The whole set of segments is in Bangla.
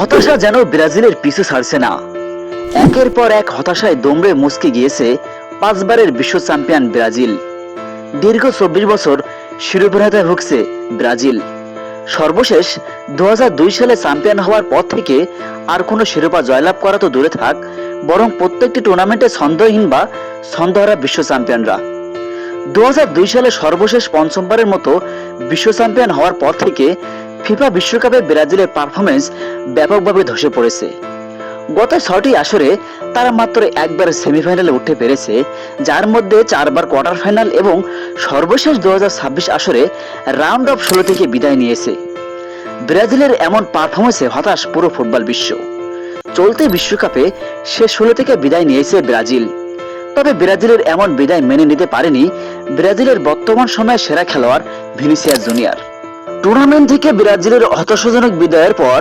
হতাশা যেন ব্রাজিলের পিছু ছাড়ছে না। একের পর এক হতাশায় দুমড়ে মুচকে গিয়েছে 5 বারের বিশ্ব চ্যাম্পিয়ন ব্রাজিল। দীর্ঘ 24 বছর শিরোপাহীনতায় ভুগছে ব্রাজিল। সর্বশেষ 2002 সালে চ্যাম্পিয়ন হওয়ার পর থেকে আর কোনো শিরোপা জয়লাভ করা তো দূরে থাক, বরং প্রত্যেকটি টুর্নামেন্টে ছন্দহীন বা ছন্দহারা বিশ্ব চ্যাম্পিয়নরা। 2002 সালে সর্বশেষ পঞ্চমবারের মতো বিশ্ব চ্যাম্পিয়ন হওয়ার পর থেকে ফিফা বিশ্বকাপে ব্রাজিলের পারফরমেন্স ব্যাপকভাবে ধসে পড়েছে। গত 6টি আসরে তারা মাত্র একবার সেমিফাইনালে উঠতে পেরেছে, যার মধ্যে 4বার কোয়ার্টার ফাইনাল এবং সর্বশেষ 2026 আসরে রাউন্ড অফ 16 থেকে বিদায় নিয়েছে। ব্রাজিলের এমন পারফরমেন্সে হতাশ পুরো ফুটবল বিশ্ব। চলতি বিশ্বকাপে শেষ 16 থেকে বিদায় নিয়েছে ব্রাজিল। তবে ব্রাজিলের এমন বিদায় মেনে নিতে পারেনি ব্রাজিলের বর্তমান সময়ের সেরা খেলোয়াড় ভিনিসিয়াস জুনিয়র। টুর্নামেন্ট থেকে ব্রাজিলের হতাশাজনক বিদায়ের পর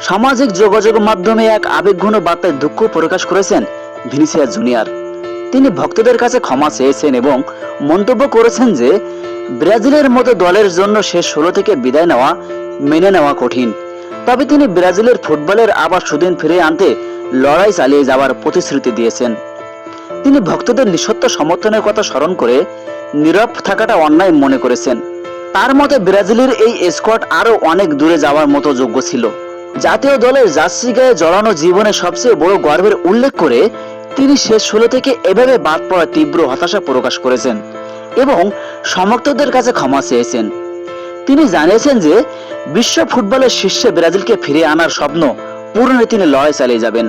সামাজিক যোগাযোগ মাধ্যমে এক আবেগঘন বার্তায় দুঃখ প্রকাশ করেছেন ভিনিসিয়াস জুনিয়র। তিনি ভক্তদের কাছে ক্ষমা চেয়েছেন এবং মন্তব্য করেছেন যে ব্রাজিলের মতো দলের জন্য শেষ 16 থেকে বিদায় নেওয়া মেনে নেওয়া কঠিন। তবে তিনি ব্রাজিলের ফুটবলের আবার সুদিন ফিরিয়ে আনতে লড়াই চালিয়ে যাওয়ার প্রতিশ্রুতি দিয়েছেন। তিনি ভক্তদের নিঃশর্ত সমর্থনের কথা স্মরণ করে নীরব থাকাটা অন্যায় মনে করেছেন। তার মতে ব্রাজিলের এই স্কোয়াড আরো অনেক দূরে যাওয়ার মতো যোগ্য ছিল। জাতীয় দলের জার্সি গায়ে জড়ানো জীবনে সবচেয়ে বড় গর্বের উল্লেখ করে তিনি শেষ 16 থেকে এভাবে বাদ পড়ার তীব্র হতাশা প্রকাশ করেছেন এবং সমর্থকদের কাছে ক্ষমা চেয়েছেন। তিনি জানিয়েছেন যে বিশ্ব ফুটবলের শীর্ষে ব্রাজিলকে ফিরিয়ে আনার স্বপ্ন পূরণে তিনি লড়াই চালিয়ে যাবেন।